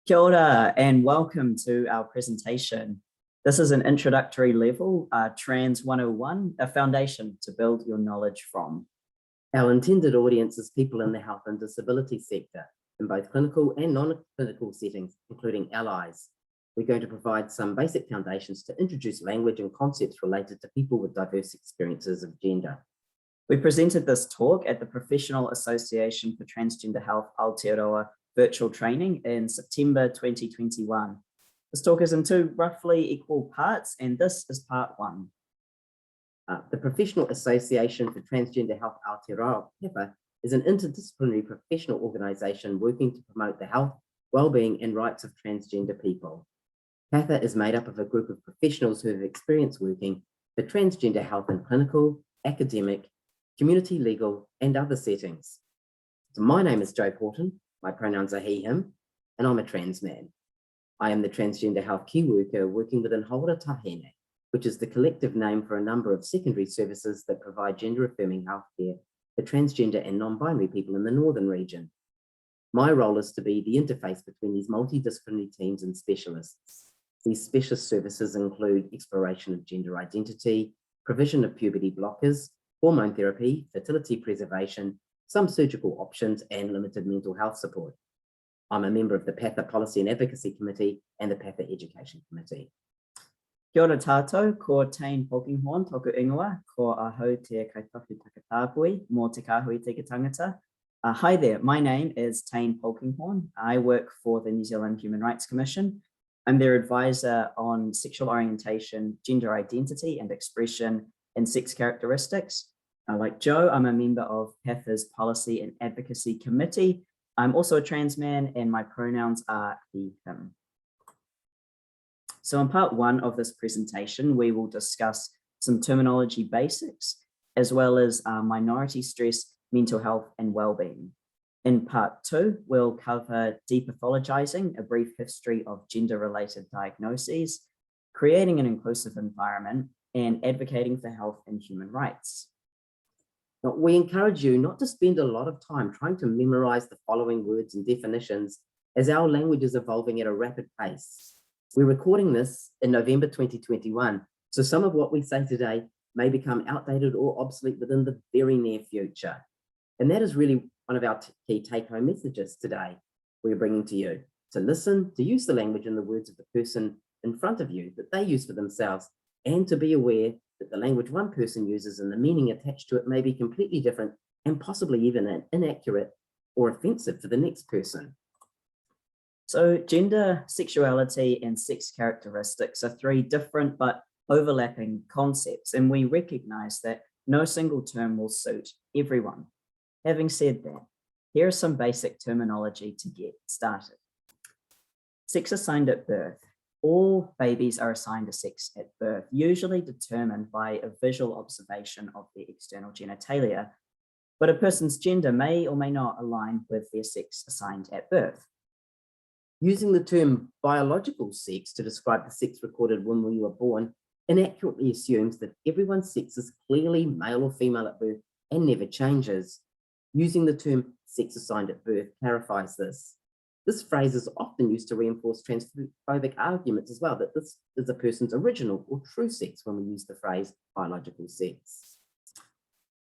Kia ora and welcome to our presentation. This is an introductory level, Trans 101, a foundation to build your knowledge from. Our intended audience is people in the health and disability sector, in both clinical and non-clinical settings, including allies. We're going to provide some basic foundations to introduce language and concepts related to people with diverse experiences of gender. We presented this talk at the Professional Association for Transgender Health Aotearoa virtual training in September 2021. This talk is in two roughly equal parts, and this is part one. The Professional Association for Transgender Health Aotearoa, PATHA, is an interdisciplinary professional organisation working to promote the health, well-being and rights of transgender people. PATHA is made up of a group of professionals who have experience working for transgender health in clinical, academic, community, legal and other settings. So my name is Joe Porton. My pronouns are he, him, and I'm a trans man. I am the transgender health key worker working within Aotearoa, which is the collective name for a number of secondary services that provide gender-affirming healthcare for transgender and non-binary people in the northern region. My role is to be the interface between these multidisciplinary teams and specialists. These specialist services include exploration of gender identity, provision of puberty blockers, hormone therapy, fertility preservation, some surgical options and limited mental health support. I'm a member of the PATHA Policy and Advocacy Committee and the PATHA Education Committee. Kia ora tātou, ko Tane Polkinghorn toku ingoa, ko ahau te kaitohu takatāpui mō te kāhui te tangata. Hi there, my name is Tane Polkinghorn. I work for the New Zealand Human Rights Commission. I'm their advisor on sexual orientation, gender identity and expression, and sex characteristics. Like Joe, I'm a member of PATHA's Policy and Advocacy Committee. I'm also a trans man and my pronouns are he, him. So in part one of this presentation, we will discuss some terminology basics, as well as minority stress, mental health and well-being. In part two, we'll cover depathologizing, a brief history of gender-related diagnoses, creating an inclusive environment, and advocating for health and human rights. We encourage you not to spend a lot of time trying to memorize the following words and definitions, as our language is evolving at a rapid pace. We're recording this in November 2021, so some of what we say today may become outdated or obsolete within the very near future. And that is really one of our key take-home messages today we're bringing to you: to listen, to use the language and the words of the person in front of you that they use for themselves, and to be aware that the language one person uses and the meaning attached to it may be completely different and possibly even inaccurate or offensive for the next person. So gender, sexuality, and sex characteristics are three different but overlapping concepts, and we recognize that no single term will suit everyone. Having said that, here are some basic terminology to get started. Sex assigned at birth. All babies are assigned a sex at birth, usually determined by a visual observation of their external genitalia, but a person's gender may or may not align with their sex assigned at birth. Using the term biological sex to describe the sex recorded when we were born inaccurately assumes that everyone's sex is clearly male or female at birth and never changes. Using the term sex assigned at birth clarifies this. This phrase is often used to reinforce transphobic arguments as well, that this is a person's original or true sex when we use the phrase biological sex.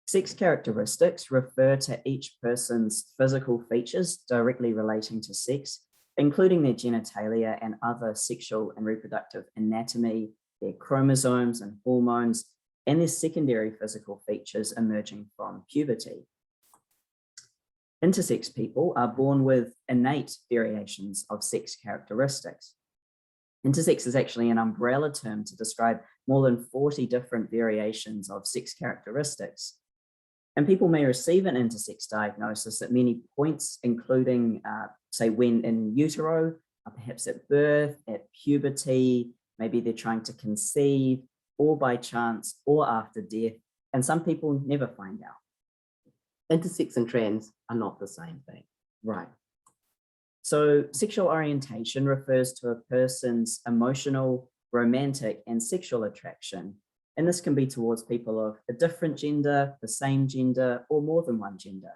Sex characteristics refer to each person's physical features directly relating to sex, including their genitalia and other sexual and reproductive anatomy, their chromosomes and hormones, and their secondary physical features emerging from puberty. Intersex people are born with innate variations of sex characteristics. Intersex is actually an umbrella term to describe more than 40 different variations of sex characteristics. And people may receive an intersex diagnosis at many points, including, say, when in utero, perhaps at birth, at puberty, maybe they're trying to conceive, or by chance, or after death, and some people never find out. Intersex and trans are not the same thing. Right. So sexual orientation refers to a person's emotional, romantic, and sexual attraction. And this can be towards people of a different gender, the same gender, or more than one gender.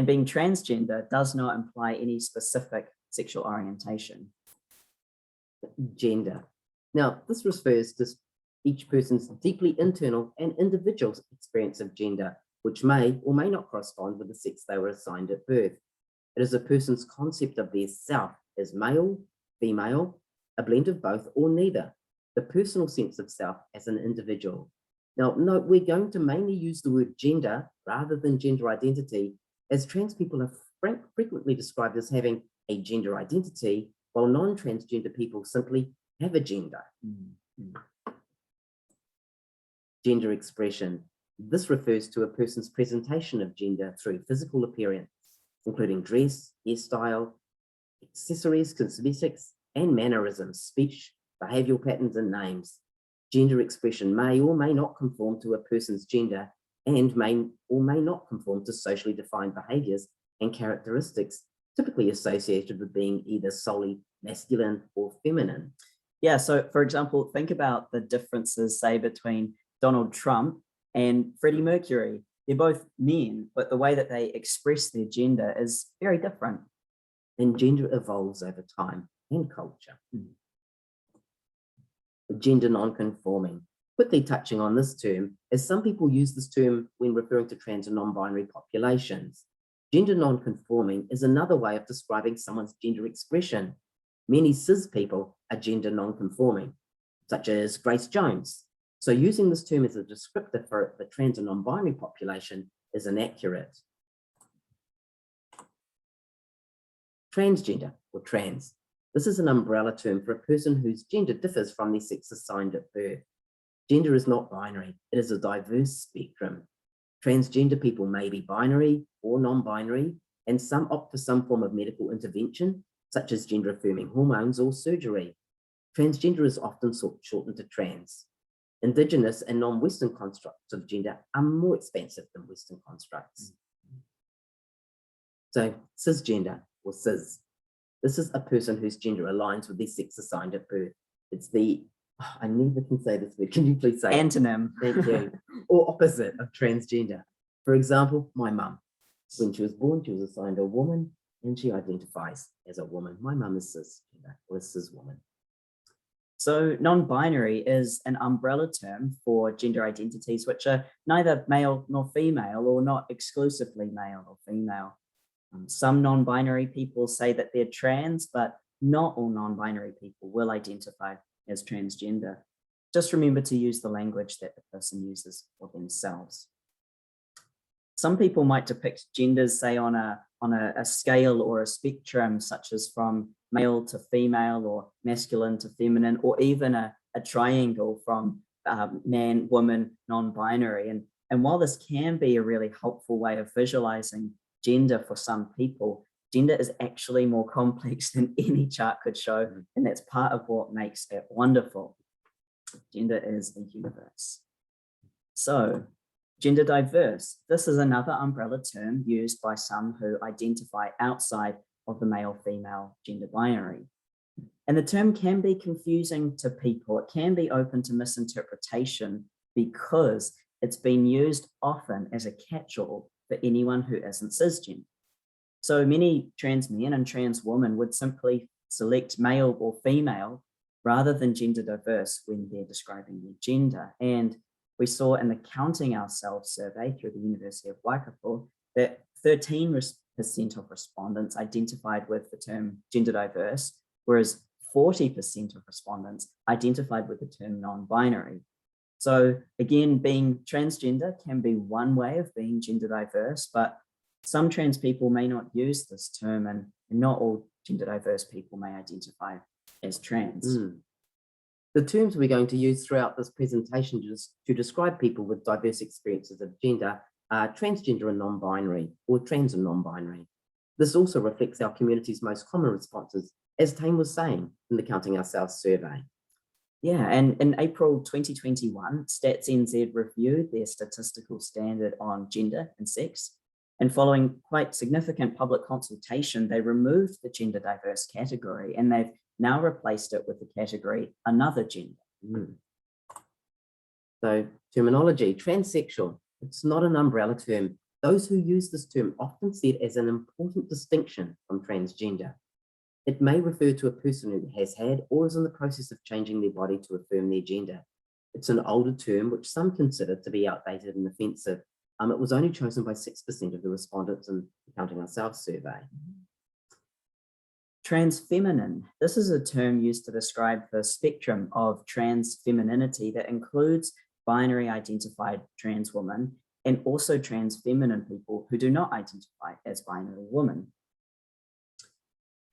And being transgender does not imply any specific sexual orientation. Gender. Now, this refers to each person's deeply internal and individual experience of gender, which may or may not correspond with the sex they were assigned at birth. It is a person's concept of their self as male, female, a blend of both or neither, the personal sense of self as an individual. Now, note, we're going to mainly use the word gender rather than gender identity, as trans people are frequently described as having a gender identity, while non-transgender people simply have a gender. Gender expression. This refers to a person's presentation of gender through physical appearance, including dress, hairstyle, accessories, cosmetics, and mannerisms, speech, behavioral patterns, and names. Gender expression may or may not conform to a person's gender and may or may not conform to socially defined behaviors and characteristics typically associated with being either solely masculine or feminine. Yeah, so for example, think about the differences, say, between Donald Trump and Freddie Mercury. They're both men, but the way that they express their gender is very different. And gender evolves over time and culture. Gender non-conforming. Quickly touching on this term, as some people use this term when referring to trans and non-binary populations. Gender non-conforming is another way of describing someone's gender expression. Many cis people are gender non-conforming, such as Grace Jones. So using this term as a descriptor for the trans and non-binary population is inaccurate. Transgender or trans. This is an umbrella term for a person whose gender differs from their sex assigned at birth. Gender is not binary, it is a diverse spectrum. Transgender people may be binary or non-binary, and some opt for some form of medical intervention, such as gender-affirming hormones or surgery. Transgender is often shortened to trans. Indigenous and non-Western constructs of gender are more expansive than Western constructs. So, cisgender or cis. This is a person whose gender aligns with their sex assigned at birth. It's the, I never can say this word, can you please say Antonym. Thank you. Or opposite of transgender. For example, my mum. When she was born, she was assigned a woman and she identifies as a woman. My mum is cisgender or a cis woman. So non-binary is an umbrella term for gender identities which are neither male nor female or not exclusively male or female. Some non-binary people say that they're trans, but not all non-binary people will identify as transgender. Just remember to use the language that the person uses for themselves. Some people might depict genders, say, on a scale or a spectrum, such as from male to female or masculine to feminine, or even a triangle from man, woman, non-binary. And while this can be a really helpful way of visualizing gender for some people, gender is actually more complex than any chart could show, and that's part of what makes it wonderful. Gender is a universe. So, gender diverse. This is another umbrella term used by some who identify outside of the male-female gender binary. And the term can be confusing to people. It can be open to misinterpretation because it's been used often as a catch-all for anyone who isn't cisgender. So many trans men and trans women would simply select male or female rather than gender diverse when they're describing their gender. And we saw in the Counting Ourselves survey through the University of Waikato that 13% of respondents identified with the term gender diverse, whereas 40% of respondents identified with the term non-binary. So again, being transgender can be one way of being gender diverse, but some trans people may not use this term, and not all gender diverse people may identify as trans. The terms we're going to use throughout this presentation to describe people with diverse experiences of gender are transgender and non-binary, or trans and non-binary. This also reflects our community's most common responses, as Tane was saying in the Counting Ourselves survey. Yeah, and in April 2021, Stats NZ reviewed their statistical standard on gender and sex. And following quite significant public consultation, they removed the gender diverse category and they've now replaced it with the category another gender. So terminology, transsexual, it's not an umbrella term. Those who use this term often see it as an important distinction from transgender. It may refer to a person who has had or is in the process of changing their body to affirm their gender. It's an older term which some consider to be outdated and offensive. It was only chosen by 6% of the respondents in the Counting Ourselves survey. Transfeminine. This is a term used to describe the spectrum of trans femininity that includes binary identified trans women and also trans feminine people who do not identify as binary women.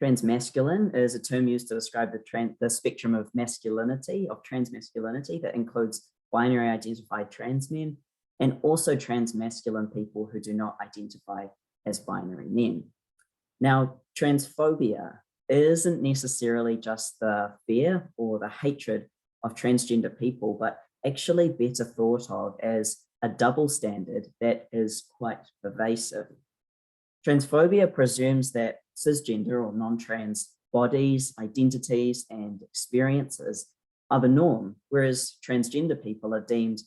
Transmasculine is a term used to describe the spectrum of masculinity, of transmasculinity that includes binary identified trans men and also transmasculine people who do not identify as binary men. Now, transphobia isn't necessarily just the fear or the hatred of transgender people, but actually better thought of as a double standard that is quite pervasive. Transphobia presumes that cisgender or non-trans bodies, identities, and experiences are the norm, whereas transgender people are deemed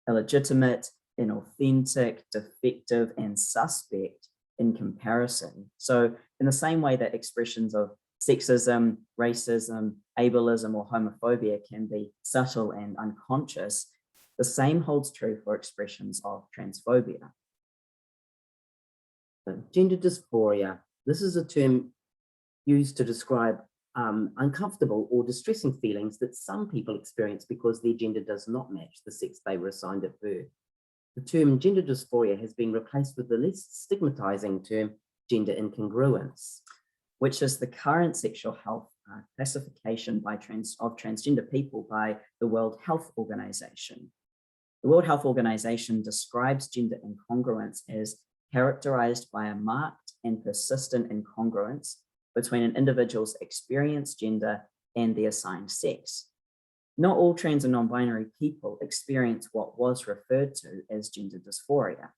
illegitimate, inauthentic, defective, and suspect in comparison. So in the same way that expressions of sexism, racism, ableism, or homophobia can be subtle and unconscious, the same holds true for expressions of transphobia. Gender dysphoria. This is a term used to describe uncomfortable or distressing feelings that some people experience because their gender does not match the sex they were assigned at birth. The term gender dysphoria has been replaced with the less stigmatizing term gender incongruence, which is the current sexual health classification of transgender people by the World Health Organization. The World Health Organization describes gender incongruence as characterized by a marked and persistent incongruence between an individual's experienced gender and their assigned sex. Not all trans and non-binary people experience what was referred to as gender dysphoria.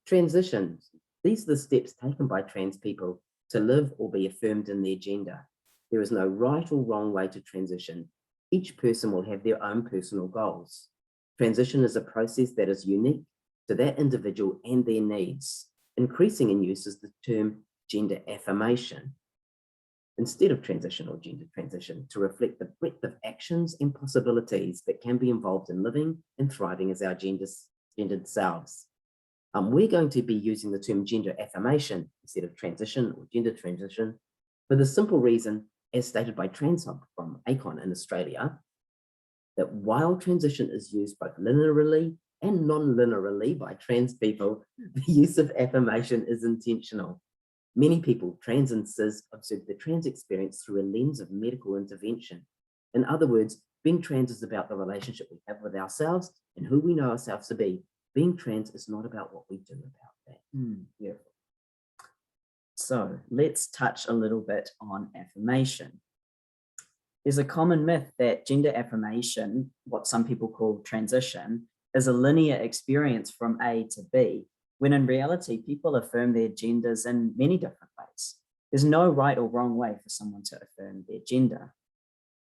Transitions. These are the steps taken by trans people to live or be affirmed in their gender. There is no right or wrong way to transition. Each person will have their own personal goals. Transition is a process that is unique to that individual and their needs. Increasing in use is the term gender affirmation, instead of transition or gender transition, to reflect the breadth of actions and possibilities that can be involved in living and thriving as our gendered selves. We're going to be using the term gender affirmation instead of transition or gender transition for the simple reason, as stated by TransHub from ACON in Australia, that while transition is used both linearly and non-linearly by trans people, the use of affirmation is intentional. Many people, trans and cis, observe the trans experience through a lens of medical intervention. In other words, being trans is about the relationship we have with ourselves and who we know ourselves to be. Being trans is not about what we do about that. Beautiful. So let's touch a little bit on affirmation. There's a common myth that gender affirmation, what some people call transition, is a linear experience from A to B, when in reality, people affirm their genders in many different ways. There's no right or wrong way for someone to affirm their gender.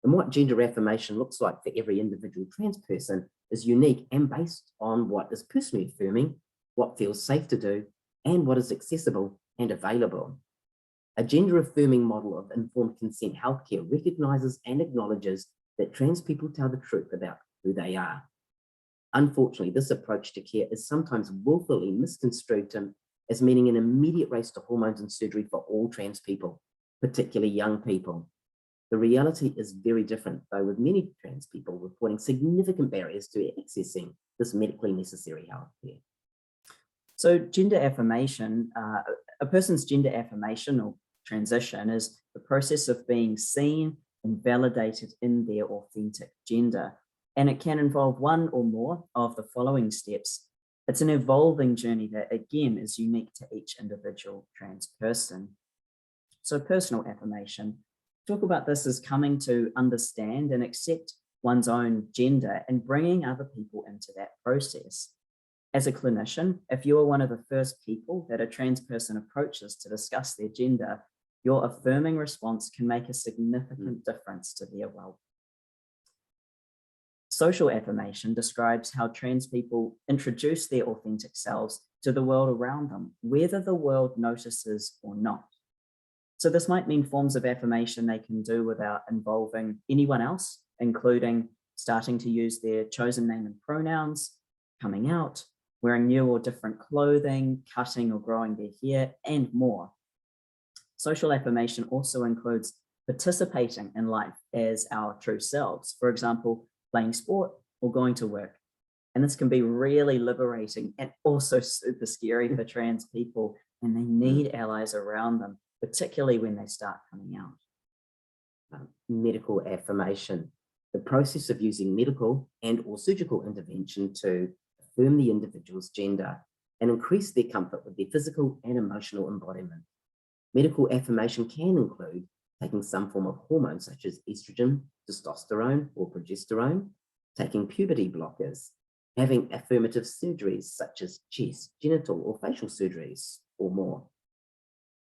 And what gender affirmation looks like for every individual trans person is unique and based on what is personally affirming, what feels safe to do, and what is accessible and available. A gender affirming model of informed consent healthcare recognizes and acknowledges that trans people tell the truth about who they are. Unfortunately, this approach to care is sometimes willfully misconstrued as meaning an immediate race to hormones and surgery for all trans people, particularly young people. The reality is very different, though, with many trans people reporting significant barriers to accessing this medically necessary healthcare. So gender affirmation, a person's gender affirmation or transition is the process of being seen and validated in their authentic gender. And it can involve one or more of the following steps. It's an evolving journey that, again, is unique to each individual trans person. So personal affirmation. Talk about this as coming to understand and accept one's own gender and bringing other people into that process. As a clinician, if you are one of the first people that a trans person approaches to discuss their gender, your affirming response can make a significant difference to their well-being. Social affirmation describes how trans people introduce their authentic selves to the world around them, whether the world notices or not. So this might mean forms of affirmation they can do without involving anyone else, including starting to use their chosen name and pronouns, coming out, wearing new or different clothing, cutting or growing their hair, and more. Social affirmation also includes participating in life as our true selves. For example, playing sport or going to work. And this can be really liberating and also super scary for trans people. And they need allies around them, particularly when they start coming out. Medical affirmation, the process of using medical and or surgical intervention to affirm the individual's gender and increase their comfort with their physical and emotional embodiment. Medical affirmation can include taking some form of hormone such as estrogen, testosterone, or progesterone, taking puberty blockers, having affirmative surgeries such as chest, genital, or facial surgeries, or more.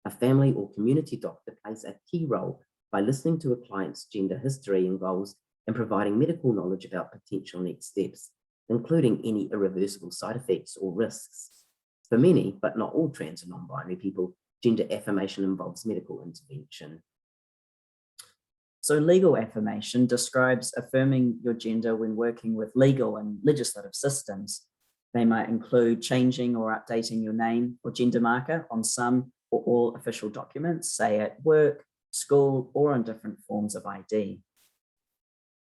A family or community doctor plays a key role by listening to a client's gender history and goals and providing medical knowledge about potential next steps, including any irreversible side effects or risks. For many, but not all trans and non-binary people, gender affirmation involves medical intervention. So legal affirmation describes affirming your gender when working with legal and legislative systems. They might include changing or updating your name or gender marker on some or all official documents, say at work, school, or on different forms of ID.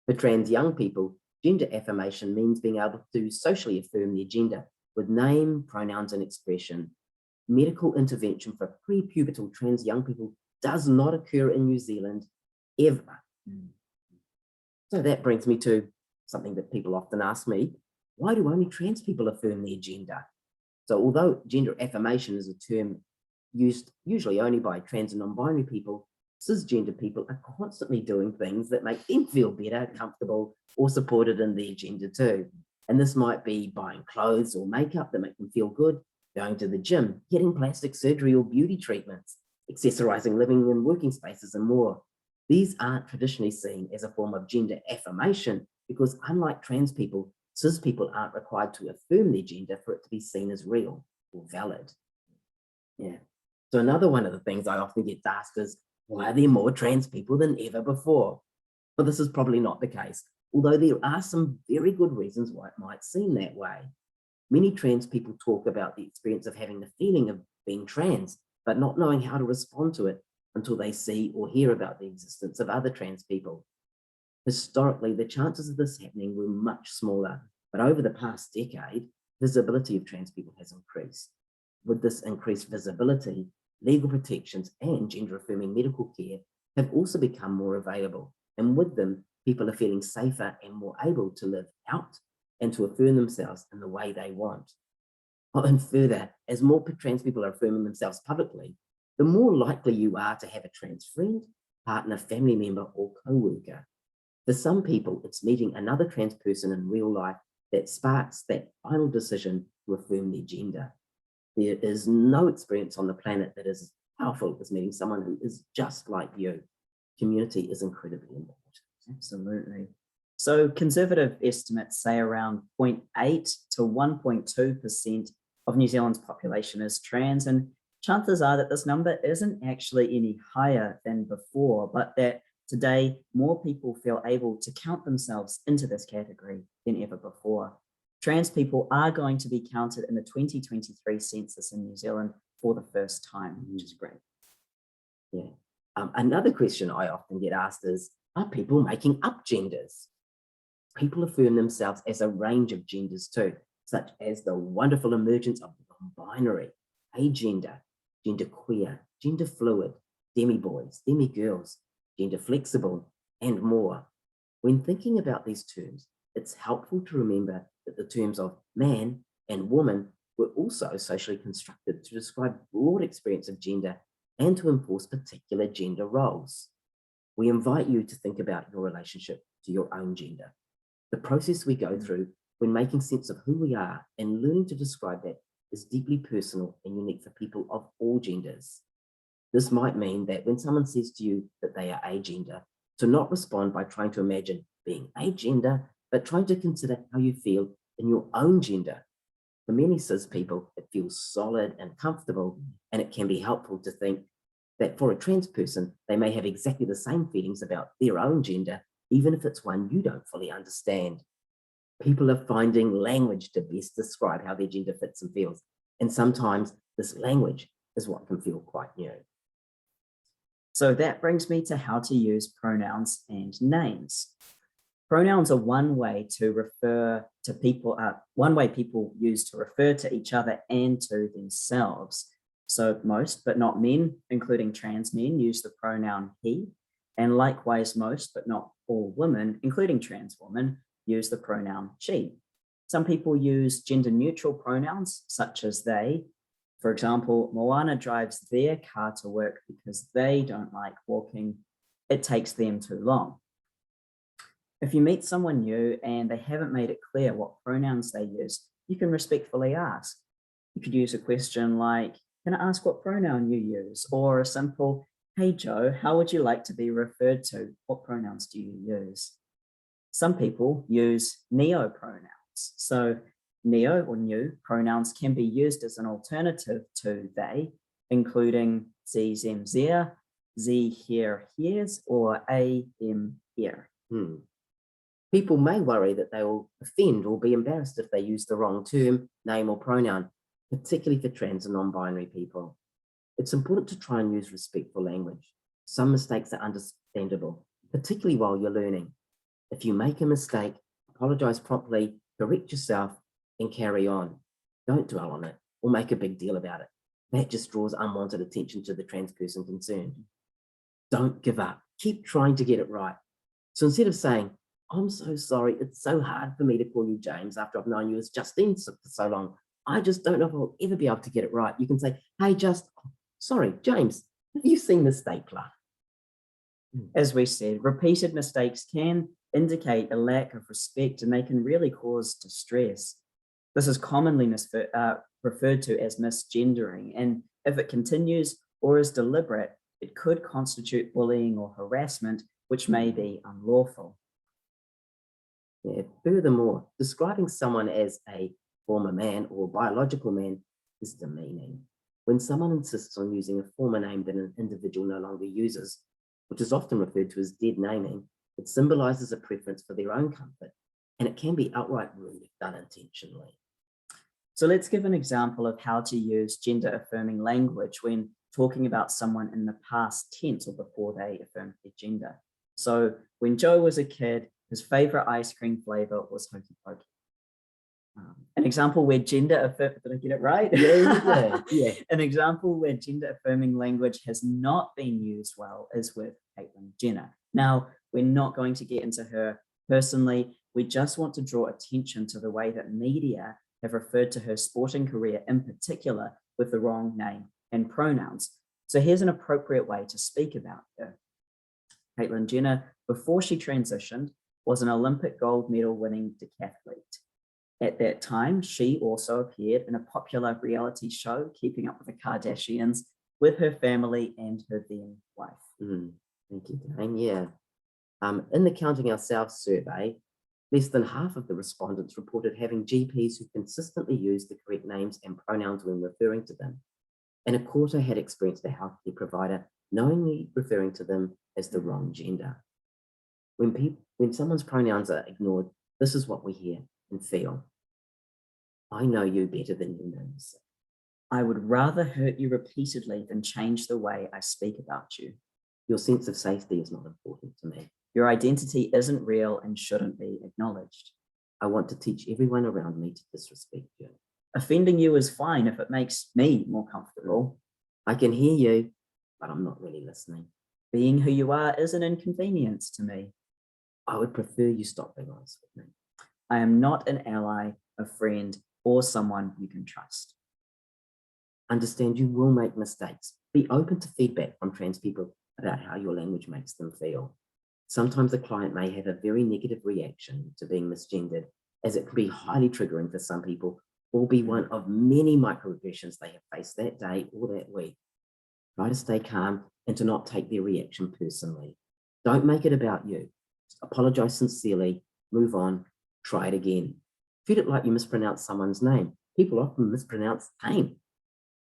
For trans young people, gender affirmation means being able to socially affirm their gender with name, pronouns, and expression. Medical intervention for pre-pubertal trans young people does not occur in New Zealand ever. So that brings me to something that people often ask me: why do only trans people affirm their gender? So although gender affirmation is a term used usually only by trans and non-binary people, cisgender people are constantly doing things that make them feel better, comfortable, or supported in their gender too. And this might be buying clothes or makeup that make them feel good, going to the gym, getting plastic surgery or beauty treatments, accessorizing living and working spaces, and more. These aren't traditionally seen as a form of gender affirmation because, unlike trans people, cis people aren't required to affirm their gender for it to be seen as real or valid. Yeah. So another one of the things I often get asked is, why are there more trans people than ever before? Well, this is probably not the case, although there are some very good reasons why it might seem that way. Many trans people talk about the experience of having the feeling of being trans, but not knowing how to respond to it until they see or hear about the existence of other trans people. Historically, the chances of this happening were much smaller, but over the past decade, visibility of trans people has increased. With this increased visibility, legal protections and gender-affirming medical care have also become more available, and with them, people are feeling safer and more able to live out and to affirm themselves in the way they want. And further, as more trans people are affirming themselves publicly, the more likely you are to have a trans friend, partner, family member, or co-worker. For some people, it's meeting another trans person in real life that sparks that final decision to affirm their gender. There is no experience on the planet that is as powerful as meeting someone who is just like you. Community is incredibly important. Absolutely. So conservative estimates say around 0.8 to 1.2% of New Zealand's population is trans, and chances are that this number isn't actually any higher than before, but that today more people feel able to count themselves into this category than ever before. Trans people are going to be counted in the 2023 census in New Zealand for the first time, which is great. Yeah. Another question I often get asked is, are people making up genders? People affirm themselves as a range of genders too, such as the wonderful emergence of non-binary, agender, genderqueer, gender fluid, demi-boys, demi-girls, gender flexible, and more. When thinking about these terms, it's helpful to remember that the terms of man and woman were also socially constructed to describe broad experience of gender and to enforce particular gender roles. We invite you to think about your relationship to your own gender. The process we go through when making sense of who we are and learning to describe that is deeply personal and unique for people of all genders. This might mean that when someone says to you that they are agender, to not respond by trying to imagine being agender, but try to consider how you feel in your own gender. For many cis people, it feels solid and comfortable, and it can be helpful to think that for a trans person, they may have exactly the same feelings about their own gender, even if it's one you don't fully understand. People are finding language to best describe how their gender fits and feels, and sometimes this language is what can feel quite new. So that brings me to how to use pronouns and names. Pronouns are one way to refer to people, one way people use to refer to each other and to themselves. So most, but not men, including trans men, use the pronoun he, and likewise most, but not all women, including trans women, use the pronoun she. Some people use gender neutral pronouns such as they. For example, Moana drives their car to work because they don't like walking. It takes them too long. If you meet someone new and they haven't made it clear what pronouns they use, you can respectfully ask. You could use a question like, can I ask what pronoun you use? Or a simple, hey Joe, how would you like to be referred to? What pronouns do you use? Some people use neo pronouns. So neo or new pronouns can be used as an alternative to they, including sie, them, sehr, sie, here, hers, or a, them, here. People may worry that they will offend or be embarrassed if they use the wrong term, name, or pronoun, particularly for trans and non-binary people. It's important to try and use respectful language. Some mistakes are understandable, particularly while you're learning. If you make a mistake, apologize promptly, correct yourself, and carry on. Don't dwell on it or make a big deal about it. That just draws unwanted attention to the trans person concerned. Don't give up. Keep trying to get it right. So instead of saying, I'm so sorry, it's so hard for me to call you James after I've known you as Justine for so long. I just don't know if I'll ever be able to get it right. You can say, hey, sorry, James, have you seen this stapler? As we said, repeated mistakes can indicate a lack of respect and they can really cause distress. This is commonly referred to as misgendering, and if it continues or is deliberate, it could constitute bullying or harassment, which may be unlawful. Furthermore, describing someone as a former man or biological man is demeaning. When someone insists on using a former name that an individual no longer uses, which is often referred to as dead naming, it symbolizes a preference for their own comfort, and it can be outright rude if done intentionally. So let's give an example of how to use gender-affirming language when talking about someone in the past tense or before they affirmed their gender. So when Joe was a kid, his favorite ice cream flavor was Hokey Pokey. An example where did I get it right? Yeah. An example where gender-affirming language has not been used well is with Caitlyn Jenner. Now, we're not going to get into her personally. We just want to draw attention to the way that media have referred to her sporting career in particular with the wrong name and pronouns. So here's an appropriate way to speak about her. Caitlyn Jenner, before she transitioned, was an Olympic gold medal winning decathlete. At that time, she also appeared in a popular reality show, Keeping Up with the Kardashians, with her family and her then wife. Thank you, Dane. Yeah. In the Counting Ourselves survey, less than half of the respondents reported having GPs who consistently used the correct names and pronouns when referring to them. And a quarter had experienced a healthcare provider knowingly referring to them as the wrong gender. When someone's pronouns are ignored, this is what we hear and feel. I know you better than you know yourself. I would rather hurt you repeatedly than change the way I speak about you. Your sense of safety is not important to me. Your identity isn't real and shouldn't be acknowledged. I want to teach everyone around me to disrespect you. Offending you is fine if it makes me more comfortable. I can hear you, but I'm not really listening. Being who you are is an inconvenience to me. I would prefer you stop being honest with me. I am not an ally, a friend, or someone you can trust. Understand you will make mistakes. Be open to feedback from trans people about how your language makes them feel. Sometimes a client may have a very negative reaction to being misgendered, as it can be highly triggering for some people, or be one of many microaggressions they have faced that day or that week. Try to stay calm and to not take their reaction personally. Don't make it about you. Just apologize sincerely, move on, Try it again. Treat it like you mispronounce someone's name. People often mispronounce pain.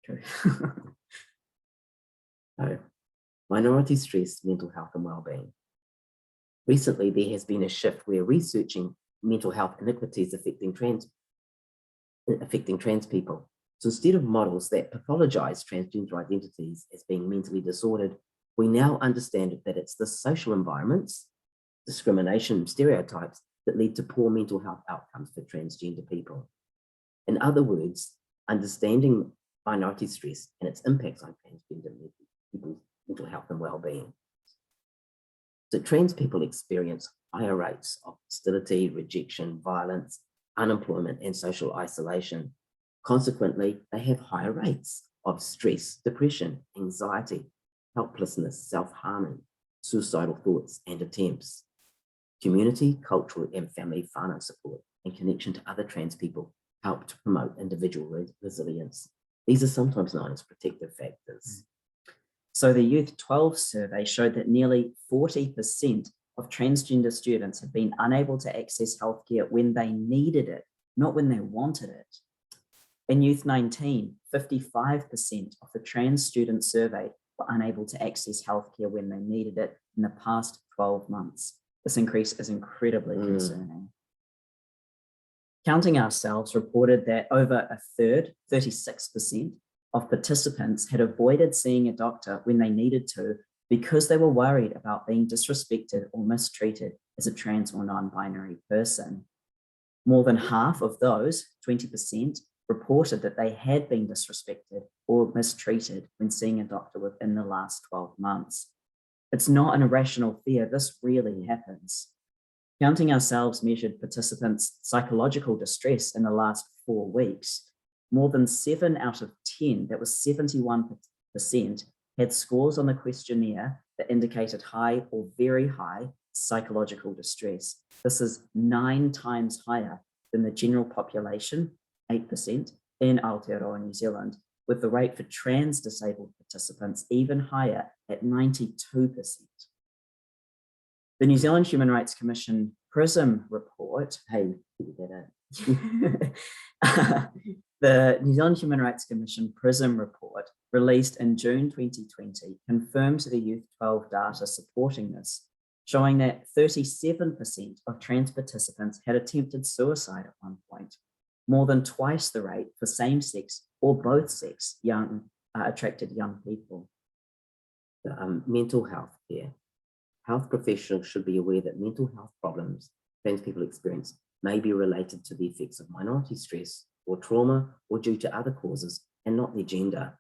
True. So, minority stress, mental health and wellbeing. Recently, there has been a shift where researching mental health inequities affecting trans people. So instead of models that pathologize transgender identities as being mentally disordered, we now understand that it's the social environments, discrimination, stereotypes that lead to poor mental health outcomes for transgender people. In other words, understanding minority stress and its impacts on transgender people's mental health and well-being. So trans people experience higher rates of hostility, rejection, violence, unemployment, and social isolation. Consequently, they have higher rates of stress, depression, anxiety, helplessness, self-harming, suicidal thoughts and attempts. Community, cultural, and family whānau support and connection to other trans people help to promote individual resilience. These are sometimes known as protective factors. So the Youth 12 survey showed that nearly 40% of transgender students have been unable to access healthcare when they needed it, not when they wanted it. In Youth 19, 55% of the trans students surveyed were unable to access healthcare when they needed it in the past 12 months. This increase is incredibly concerning. Counting Ourselves reported that over a third, 36%, of participants had avoided seeing a doctor when they needed to because they were worried about being disrespected or mistreated as a trans or non-binary person. More than half of those, 20%, reported that they had been disrespected or mistreated when seeing a doctor within the last 12 months. It's not an irrational fear, this really happens. Counting Ourselves measured participants' psychological distress in the last 4 weeks. More than 7 out of 10, that was 71%, had scores on the questionnaire that indicated high or very high psychological distress. This is 9 times higher than the general population, 8%, in Aotearoa, New Zealand, with the rate for trans disabled participants even higher at 92%. The New Zealand Human Rights Commission PRISM report, hey, the New Zealand Human Rights Commission PRISM report released in June 2020 confirmed the Youth 12 data supporting this, showing that 37% of trans participants had attempted suicide at one point, more than twice the rate for same-sex or both-sex attracted young people. Mental health care. Health professionals should be aware that mental health problems trans people experience may be related to the effects of minority stress or trauma or due to other causes and not their gender.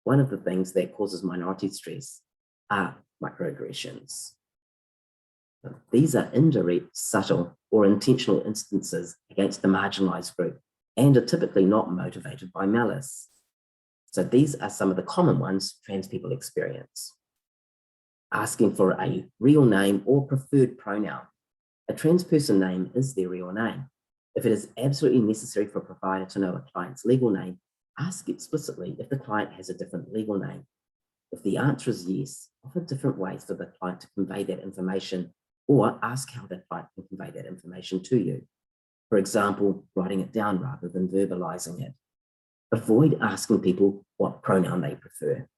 One of the things that causes minority stress are microaggressions. These are indirect, subtle, or intentional instances against the marginalized group and are typically not motivated by malice. So these are some of the common ones trans people experience. Asking for a real name or preferred pronoun. A trans person name is their real name. If it is absolutely necessary for a provider to know a client's legal name, ask explicitly if the client has a different legal name. If the answer is yes, offer different ways for the client to convey that information, or ask how that client can convey that information to you. For example, writing it down rather than verbalizing it. Avoid asking people what pronoun they prefer.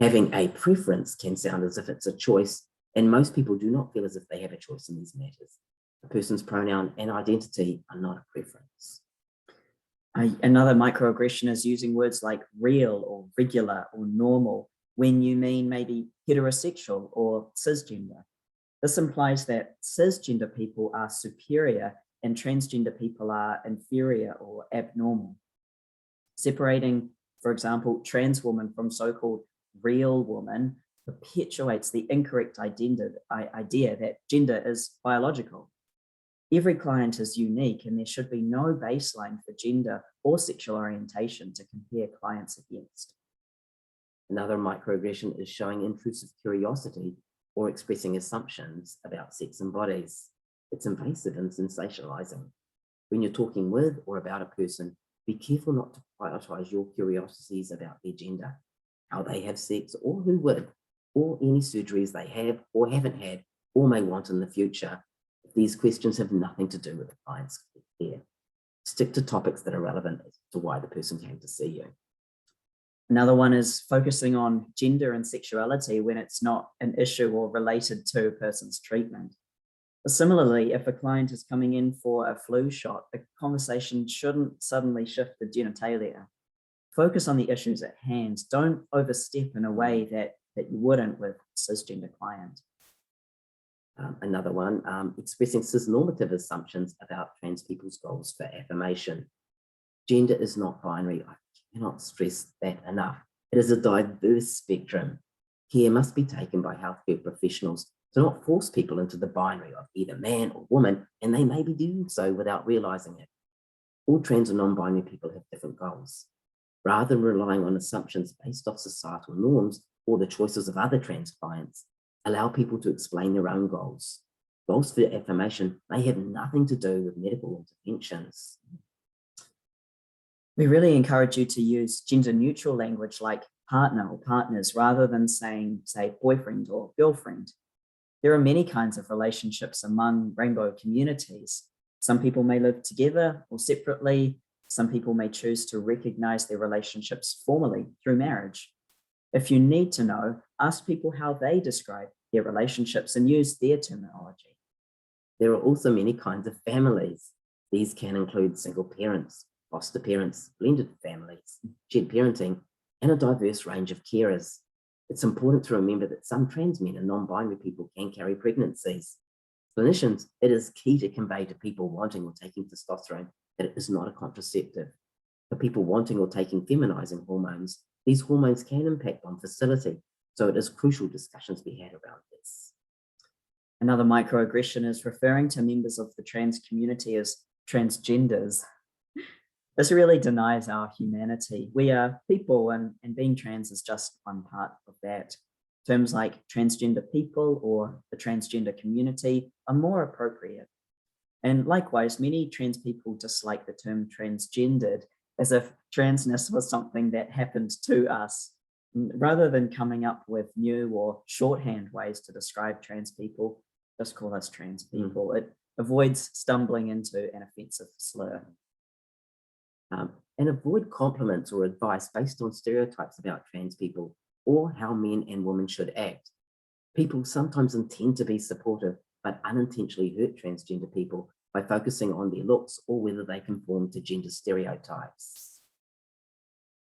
Having a preference can sound as if it's a choice, and most people do not feel as if they have a choice in these matters. A person's pronoun and identity are not a preference. Another microaggression is using words like real or regular or normal when you mean maybe heterosexual or cisgender. This implies that cisgender people are superior and transgender people are inferior or abnormal. Separating, for example, trans woman from so-called real woman perpetuates the incorrect idea that gender is biological. Every client is unique and there should be no baseline for gender or sexual orientation to compare clients against. Another microaggression is showing intrusive curiosity or expressing assumptions about sex and bodies. It's invasive and sensationalizing. When you're talking with or about a person, be careful not to prioritize your curiosities about their gender, how they have sex or who with, or any surgeries they have or haven't had or may want in the future. If These questions have nothing to do with the client's care. Stick to topics that are relevant as to why the person came to see you. Another one is focusing on gender and sexuality when it's not an issue or related to a person's treatment. Similarly, if a client is coming in for a flu shot, the conversation shouldn't suddenly shift to genitalia. Focus on the issues at hand. Don't overstep in a way that you wouldn't with a cisgender client. Another one, expressing cisnormative assumptions about trans people's goals for affirmation. Gender is not binary. I cannot stress that enough. It is a diverse spectrum. Care must be taken by healthcare professionals to not force people into the binary of either man or woman, and they may be doing so without realizing it. All trans or non-binary people have different goals. Rather than relying on assumptions based off societal norms or the choices of other trans clients, allow people to explain their own goals. Goals for affirmation may have nothing to do with medical interventions. We really encourage you to use gender neutral language like partner or partners rather than saying, say, boyfriend or girlfriend. There are many kinds of relationships among rainbow communities. Some people may live together or separately. Some people may choose to recognize their relationships formally through marriage. If you need to know, ask people how they describe their relationships and use their terminology. There are also many kinds of families. These can include single parents, foster parents, blended families, shared parenting, and a diverse range of carers. It's important to remember that some trans men and non-binary people can carry pregnancies. Clinicians, it is key to convey to people wanting or taking testosterone that it is not a contraceptive. For people wanting or taking feminizing hormones, these hormones can impact on fertility, so it is crucial discussions be had around this. Another microaggression is referring to members of the trans community as transgenders. This really denies our humanity. We are people, and being trans is just one part of that. Terms like transgender people or the transgender community are more appropriate. And likewise, many trans people dislike the term transgendered as if transness was something that happened to us. Rather than coming up with new or shorthand ways to describe trans people, just call us trans people. It avoids stumbling into an offensive slur. And avoid compliments or advice based on stereotypes about trans people or how men and women should act. People sometimes intend to be supportive, but unintentionally hurt transgender people by focusing on their looks or whether they conform to gender stereotypes.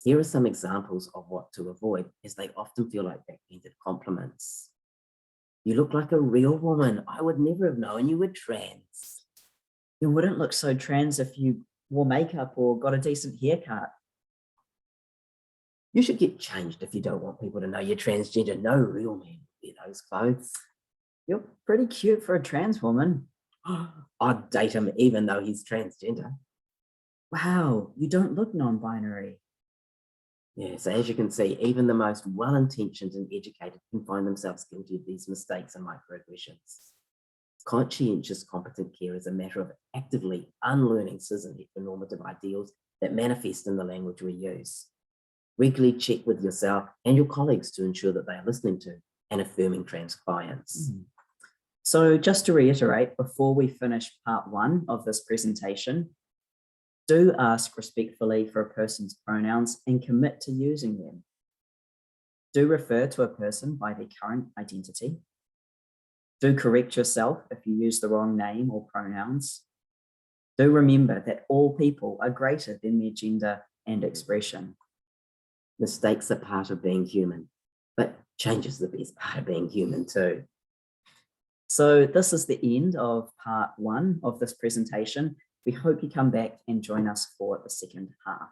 Here are some examples of what to avoid, as they often feel like backhanded compliments. You look like a real woman. I would never have known you were trans. You wouldn't look so trans if you wore makeup or got a decent haircut. You should get changed if you don't want people to know you're transgender. No real man wear those clothes. You're pretty cute for a trans woman. I'd date him even though he's transgender. Wow, you don't look non-binary. Yeah, so as you can see, even the most well-intentioned and educated can find themselves guilty of these mistakes and microaggressions. Conscientious, competent care is a matter of actively unlearning cis and heteronormative ideals that manifest in the language we use. Regularly check with yourself and your colleagues to ensure that they are listening to and affirming trans clients. So just to reiterate, before we finish part 1 of this presentation, do ask respectfully for a person's pronouns and commit to using them. Do refer to a person by their current identity. Do correct yourself if you use the wrong name or pronouns. Do remember that all people are greater than their gender and expression. Mistakes are part of being human, but change is the best part of being human too. So this is the end of part 1 of this presentation. We hope you come back and join us for the second half.